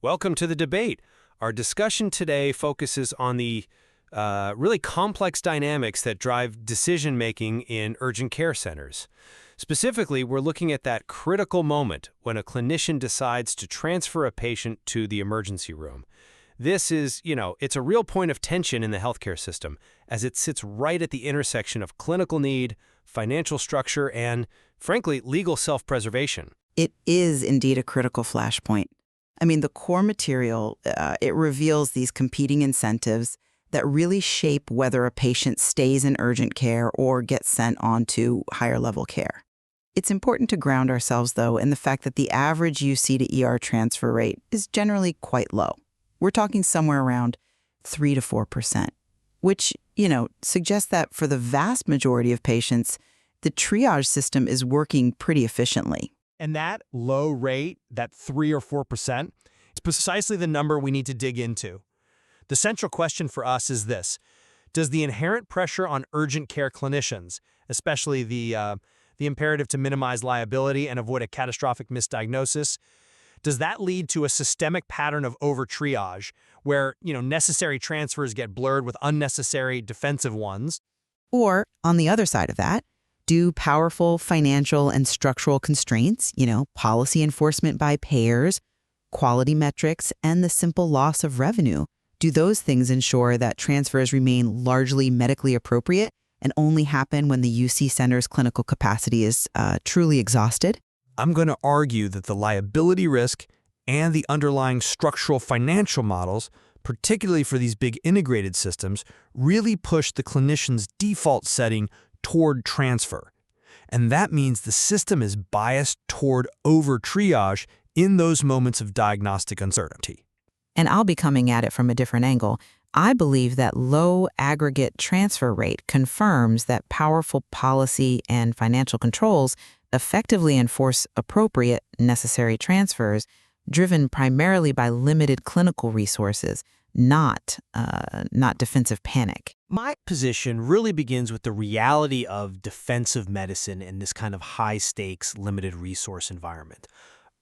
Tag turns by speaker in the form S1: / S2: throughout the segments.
S1: Welcome to the debate. Our discussion today focuses on the really complex dynamics that drive decision-making in urgent care centers. Specifically, we're looking at that critical moment when a clinician decides to transfer a patient to the emergency room. This is, it's a real point of tension in the healthcare system, as it sits right at the intersection of clinical need, financial structure, and, frankly, legal self-preservation.
S2: It is indeed a critical flashpoint. I mean, the core material, it reveals these competing incentives that really shape whether a patient stays in urgent care or gets sent on to higher level care. It's important to ground ourselves, though, in the fact that the average UC to ER transfer rate is generally quite low. We're talking somewhere around 3 to 4%, which, suggests that for the vast majority of patients, the triage system is working pretty efficiently.
S3: And that low rate, that 3 or 4%, is precisely the number we need to dig into. The central question for us is this: does the inherent pressure on urgent care clinicians, especially the imperative to minimize liability and avoid a catastrophic misdiagnosis, does that lead to a systemic pattern of over-triage where, necessary transfers get blurred with unnecessary defensive ones?
S2: Or, on the other side of that, do powerful financial and structural constraints, policy enforcement by payers, quality metrics, and the simple loss of revenue, do those things ensure that transfers remain largely medically appropriate and only happen when the UC center's clinical capacity is truly exhausted?
S3: I'm going to argue that the liability risk and the underlying structural financial models, particularly for these big integrated systems, really push the clinician's default setting toward transfer. And that means the system is biased toward over-triage in those moments of diagnostic uncertainty.
S2: And I'll be coming at it from a different angle. I believe that low aggregate transfer rate confirms that powerful policy and financial controls effectively enforce appropriate, necessary transfers driven primarily by limited clinical resources, not defensive panic.
S4: My position really begins with the reality of defensive medicine in this kind of high-stakes, limited resource environment.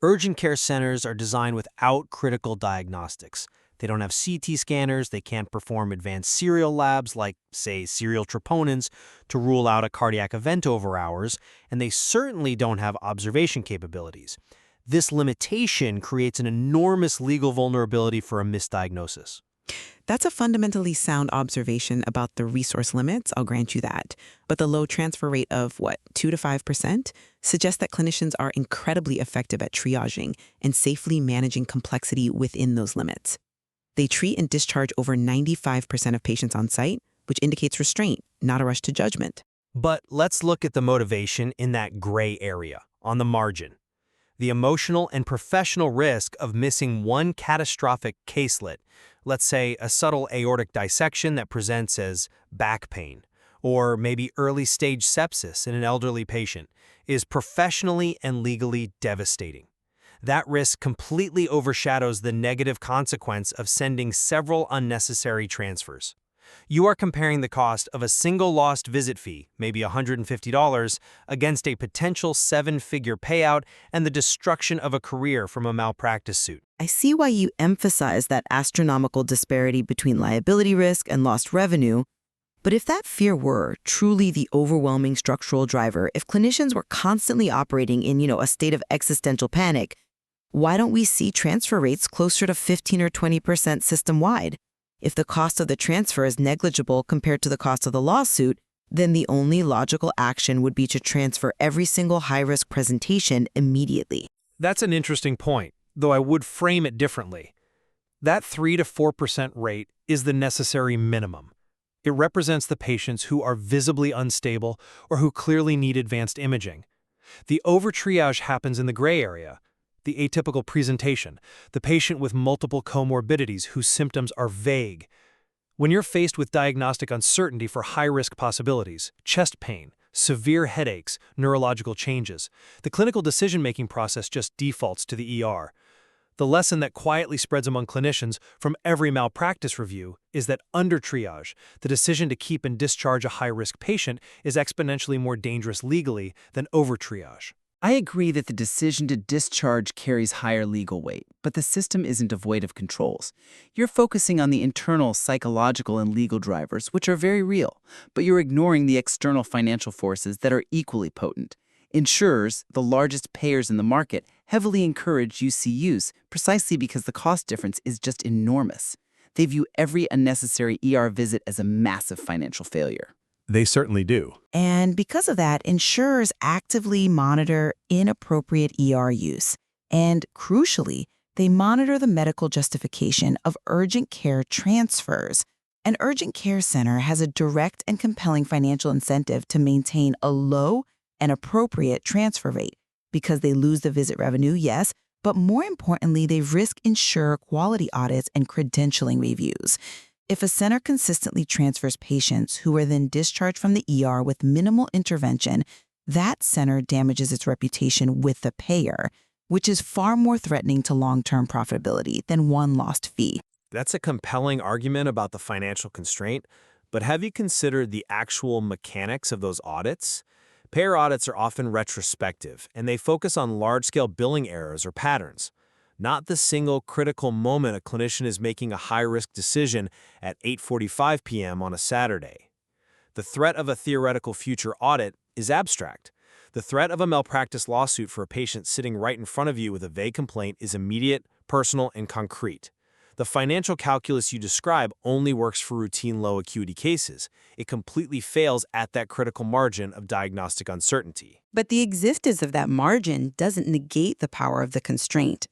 S4: Urgent care centers are designed without critical diagnostics. They don't have CT scanners, they can't perform advanced serial labs like, say, serial troponins to rule out a cardiac event over hours, and they certainly don't have observation capabilities. This limitation creates an enormous legal vulnerability for a misdiagnosis.
S5: That's a fundamentally sound observation about the resource limits, I'll grant you that. But the low transfer rate of, 2 to 5% suggests that clinicians are incredibly effective at triaging and safely managing complexity within those limits. They treat and discharge over 95% of patients on site, which indicates restraint, not a rush to judgment.
S4: But let's look at the motivation in that gray area, on the margin. The emotional and professional risk of missing one catastrophic caselet, let's say a subtle aortic dissection that presents as back pain, or maybe early-stage sepsis in an elderly patient, is professionally and legally devastating. That risk completely overshadows the negative consequence of sending several unnecessary transfers. You are comparing the cost of a single lost visit fee, maybe $150, against a potential 7-figure payout and the destruction of a career from a malpractice suit.
S2: I see why you emphasize that astronomical disparity between liability risk and lost revenue. But if that fear were truly the overwhelming structural driver, if clinicians were constantly operating in, a state of existential panic, why don't we see transfer rates closer to 15 or 20% system-wide? If the cost of the transfer is negligible compared to the cost of the lawsuit, then the only logical action would be to transfer every single high-risk presentation immediately.
S1: That's an interesting point, though I would frame it differently. That 3 to 4% rate is the necessary minimum. It represents the patients who are visibly unstable or who clearly need advanced imaging. The over-triage happens in the gray area, the atypical presentation, the patient with multiple comorbidities whose symptoms are vague. When you're faced with diagnostic uncertainty for high-risk possibilities, chest pain, severe headaches, neurological changes, the clinical decision-making process just defaults to the ER. The lesson that quietly spreads among clinicians from every malpractice review is that under triage, the decision to keep and discharge a high-risk patient is exponentially more dangerous legally than over triage.
S6: I agree that the decision to discharge carries higher legal weight, but the system isn't devoid of controls. You're focusing on the internal psychological and legal drivers, which are very real, but you're ignoring the external financial forces that are equally potent. Insurers, the largest payers in the market, heavily encourage UC use precisely because the cost difference is just enormous. They view every unnecessary ER visit as a massive financial failure.
S3: They certainly do.
S2: And because of that, insurers actively monitor inappropriate ER use. And crucially, they monitor the medical justification of urgent care transfers. An urgent care center has a direct and compelling financial incentive to maintain a low and appropriate transfer rate because they lose the visit revenue, yes, but more importantly, they risk insurer quality audits and credentialing reviews. If a center consistently transfers patients who are then discharged from the ER with minimal intervention, that center damages its reputation with the payer, which is far more threatening to long-term profitability than one lost fee.
S4: That's a compelling argument about the financial constraint, but have you considered the actual mechanics of those audits? Payer audits are often retrospective, and they focus on large-scale billing errors or patterns, not the single critical moment a clinician is making a high-risk decision at 8:45 p.m. on a Saturday. The threat of a theoretical future audit is abstract. The threat of a malpractice lawsuit for a patient sitting right in front of you with a vague complaint is immediate, personal, and concrete. The financial calculus you describe only works for routine low-acuity cases. It completely fails at that critical margin of diagnostic uncertainty.
S5: But the existence of that margin doesn't negate the power of the constraint.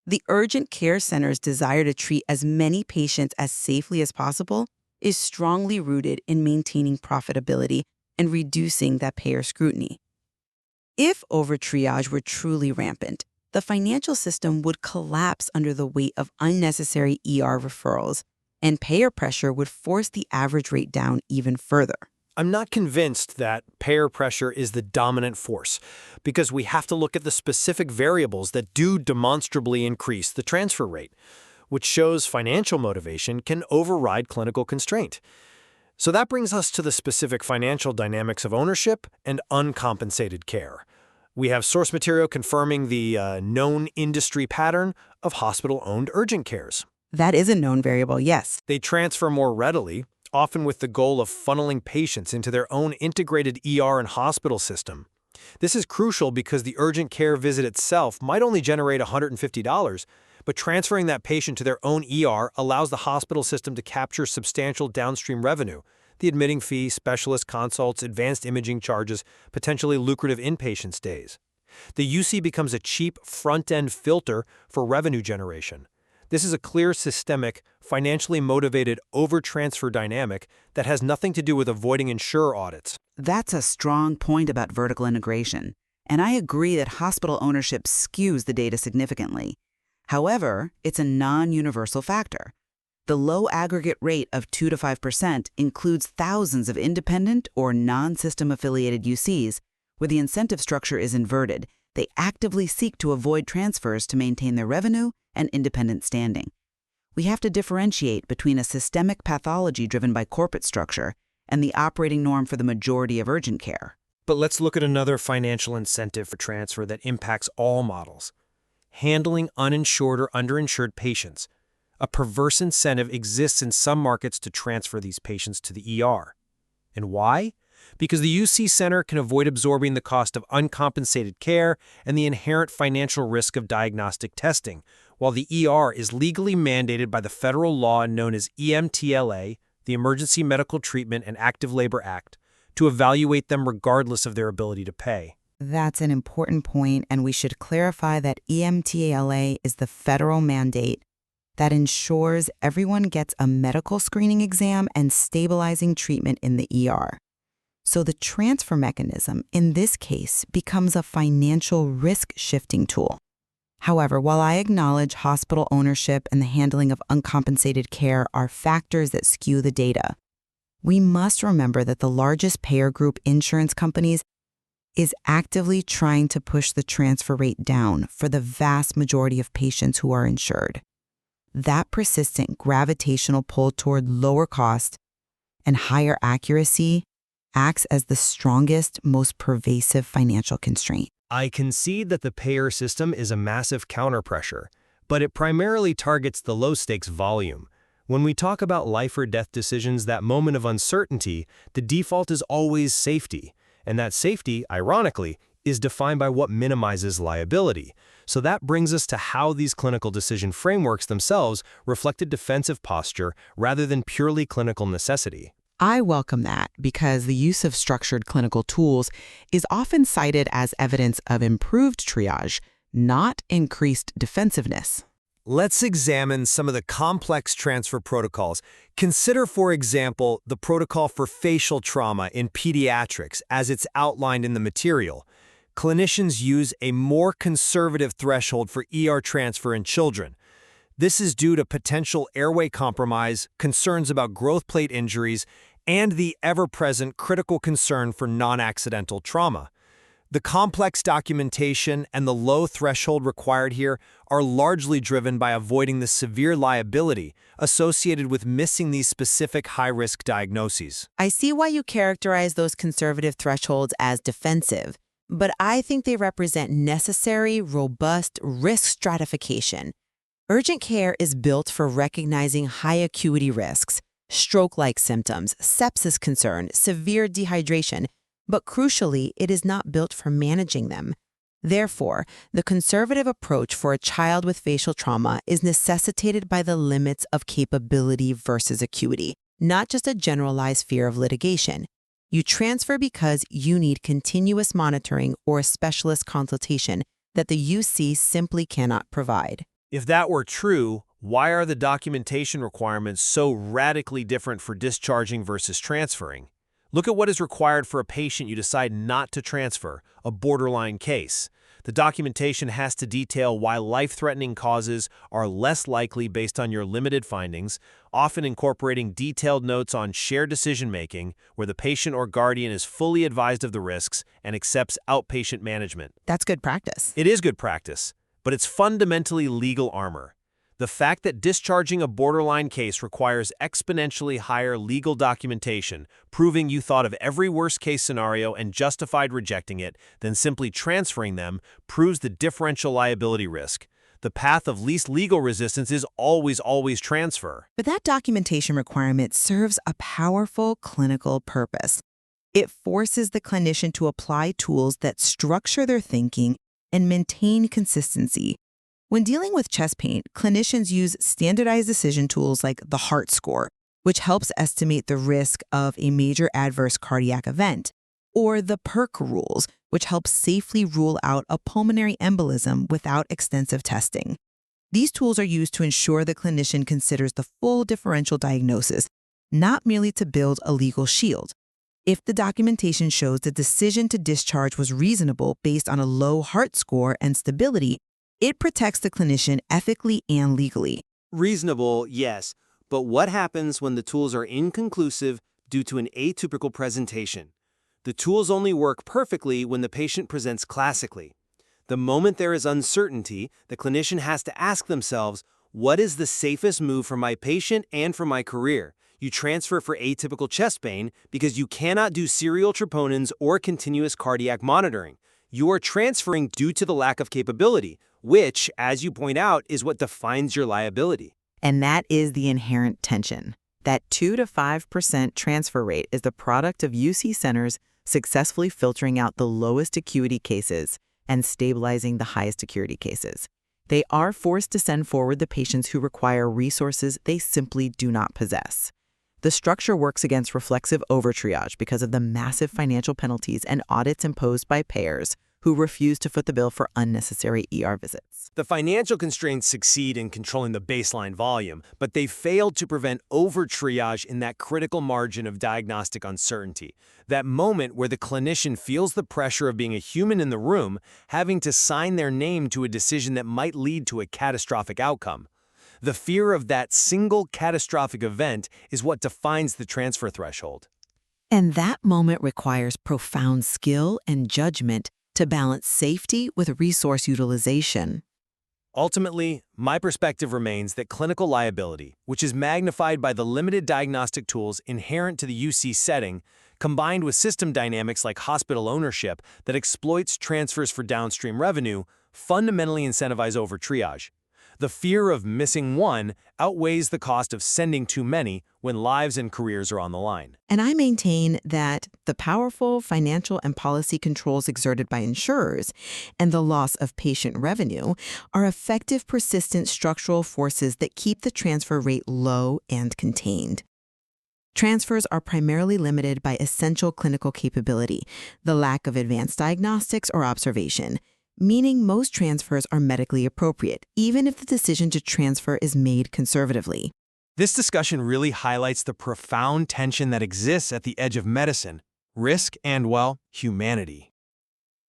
S5: The urgent care center's desire to treat as many patients as safely as possible is strongly rooted in maintaining profitability and reducing that payer scrutiny. If over-triage were truly rampant, the financial system would collapse under the weight of unnecessary ER referrals, and payer pressure would force the average rate down even further.
S4: I'm not convinced that payer pressure is the dominant force, because we have to look at the specific variables that do demonstrably increase the transfer rate, which shows financial motivation can override clinical constraint. So that brings us to the specific financial dynamics of ownership and uncompensated care. We have source material confirming the known industry pattern of hospital-owned urgent cares.
S5: That is a known variable, yes.
S4: They transfer more readily, often with the goal of funneling patients into their own integrated ER and hospital system. This is crucial because the urgent care visit itself might only generate $150, but transferring that patient to their own ER allows the hospital system to capture substantial downstream revenue. The admitting fee, specialist consults, advanced imaging charges, potentially lucrative inpatient stays. The UC becomes a cheap front-end filter for revenue generation. This is a clear systemic, financially motivated over-transfer dynamic that has nothing to do with avoiding insurer audits.
S2: That's a strong point about vertical integration, and I agree that hospital ownership skews the data significantly. However, it's a non-universal factor. The low aggregate rate of 2 to 5% includes thousands of independent or non-system affiliated UCs where the incentive structure is inverted. They actively seek to avoid transfers to maintain their revenue and independent standing. We have to differentiate between a systemic pathology driven by corporate structure and the operating norm for the majority of urgent care.
S4: But let's look at another financial incentive for transfer that impacts all models: handling uninsured or underinsured patients. A perverse incentive exists in some markets to transfer these patients to the ER. And why? Because the UC center can avoid absorbing the cost of uncompensated care and the inherent financial risk of diagnostic testing, while the ER is legally mandated by the federal law known as EMTLA, the Emergency Medical Treatment and Active Labor Act, to evaluate them regardless of their ability to pay.
S2: That's an important point, and we should clarify that EMTLA is the federal mandate that ensures everyone gets a medical screening exam and stabilizing treatment in the ER. So the transfer mechanism, in this case, becomes a financial risk-shifting tool. However, while I acknowledge hospital ownership and the handling of uncompensated care are factors that skew the data, we must remember that the largest payer group, insurance companies, is actively trying to push the transfer rate down for the vast majority of patients who are insured. That persistent gravitational pull toward lower cost and higher accuracy acts as the strongest, most pervasive financial constraint.
S4: I concede that the payer system is a massive counterpressure, but it primarily targets the low-stakes volume. When we talk about life or death decisions, that moment of uncertainty, the default is always safety. And that safety, ironically, is defined by what minimizes liability. So that brings us to how these clinical decision frameworks themselves reflect a defensive posture rather than purely clinical necessity.
S5: I welcome that because the use of structured clinical tools is often cited as evidence of improved triage, not increased defensiveness.
S4: Let's examine some of the complex transfer protocols. Consider, for example, the protocol for facial trauma in pediatrics as it's outlined in the material. Clinicians use a more conservative threshold for ER transfer in children. This is due to potential airway compromise, concerns about growth plate injuries, and the ever-present critical concern for non-accidental trauma. The complex documentation and the low threshold required here are largely driven by avoiding the severe liability associated with missing these specific high-risk diagnoses.
S2: I see why you characterize those conservative thresholds as defensive, but I think they represent necessary, robust risk stratification. Urgent care is built for recognizing high acuity risks, stroke-like symptoms, sepsis concern, severe dehydration, but crucially, it is not built for managing them. Therefore, the conservative approach for a child with facial trauma is necessitated by the limits of capability versus acuity, not just a generalized fear of litigation. You transfer because you need continuous monitoring or a specialist consultation that the UC simply cannot provide.
S4: If that were true, why are the documentation requirements so radically different for discharging versus transferring? Look at what is required for a patient you decide not to transfer, a borderline case. The documentation has to detail why life-threatening causes are less likely based on your limited findings, often incorporating detailed notes on shared decision-making, where the patient or guardian is fully advised of the risks and accepts outpatient management.
S2: That's good practice.
S4: It is good practice, but it's fundamentally legal armor. The fact that discharging a borderline case requires exponentially higher legal documentation, proving you thought of every worst-case scenario and justified rejecting it, than simply transferring them, proves the differential liability risk. The path of least legal resistance is always transfer.
S2: But that documentation requirement serves a powerful clinical purpose. It forces the clinician to apply tools that structure their thinking and maintain consistency. When dealing with chest pain, clinicians use standardized decision tools like the Heart Score, which helps estimate the risk of a major adverse cardiac event, or the PERC rules, which help safely rule out a pulmonary embolism without extensive testing. These tools are used to ensure the clinician considers the full differential diagnosis, not merely to build a legal shield. If the documentation shows the decision to discharge was reasonable based on a low Heart Score and stability, it protects the clinician ethically and legally.
S4: Reasonable, yes, but what happens when the tools are inconclusive due to an atypical presentation? The tools only work perfectly when the patient presents classically. The moment there is uncertainty, the clinician has to ask themselves, what is the safest move for my patient and for my career? You transfer for atypical chest pain because you cannot do serial troponins or continuous cardiac monitoring. You are transferring due to the lack of capability, which, as you point out, is what defines your liability.
S2: And that is the inherent tension. That 2 to 5% transfer rate is the product of UC centers successfully filtering out the lowest acuity cases and stabilizing the highest acuity cases. They are forced to send forward the patients who require resources they simply do not possess. The structure works against reflexive overtriage because of the massive financial penalties and audits imposed by payers who refuse to foot the bill for unnecessary ER visits.
S4: The financial constraints succeed in controlling the baseline volume, but they failed to prevent overtriage in that critical margin of diagnostic uncertainty, that moment where the clinician feels the pressure of being a human in the room, having to sign their name to a decision that might lead to a catastrophic outcome. The fear of that single catastrophic event is what defines the transfer threshold.
S2: And that moment requires profound skill and judgment to balance safety with resource utilization.
S4: Ultimately, my perspective remains that clinical liability, which is magnified by the limited diagnostic tools inherent to the UC setting,
S3: combined with system dynamics like hospital ownership that exploits transfers for downstream revenue, fundamentally incentivize over-triage. The fear of missing one outweighs the cost of sending too many when lives and careers are on the line.
S5: And I maintain that the powerful financial and policy controls exerted by insurers and the loss of patient revenue are effective, persistent structural forces that keep the transfer rate low and contained. Transfers are primarily limited by essential clinical capability, the lack of advanced diagnostics or observation, meaning most transfers are medically appropriate, even if the decision to transfer is made conservatively.
S3: This discussion really highlights the profound tension that exists at the edge of medicine, risk, and, well, humanity.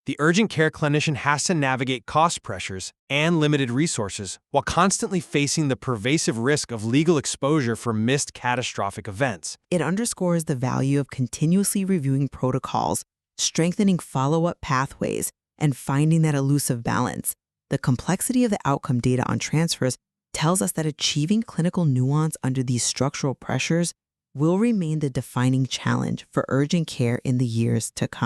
S3: The urgent care clinician has to navigate cost pressures and limited resources while constantly facing the pervasive risk of legal exposure for missed catastrophic events.
S5: It underscores the value of continuously reviewing protocols, strengthening follow-up pathways, and finding that elusive balance. The complexity of the outcome data on transfers tells us that achieving clinical nuance under these structural pressures will remain the defining challenge for urgent care in the years to come.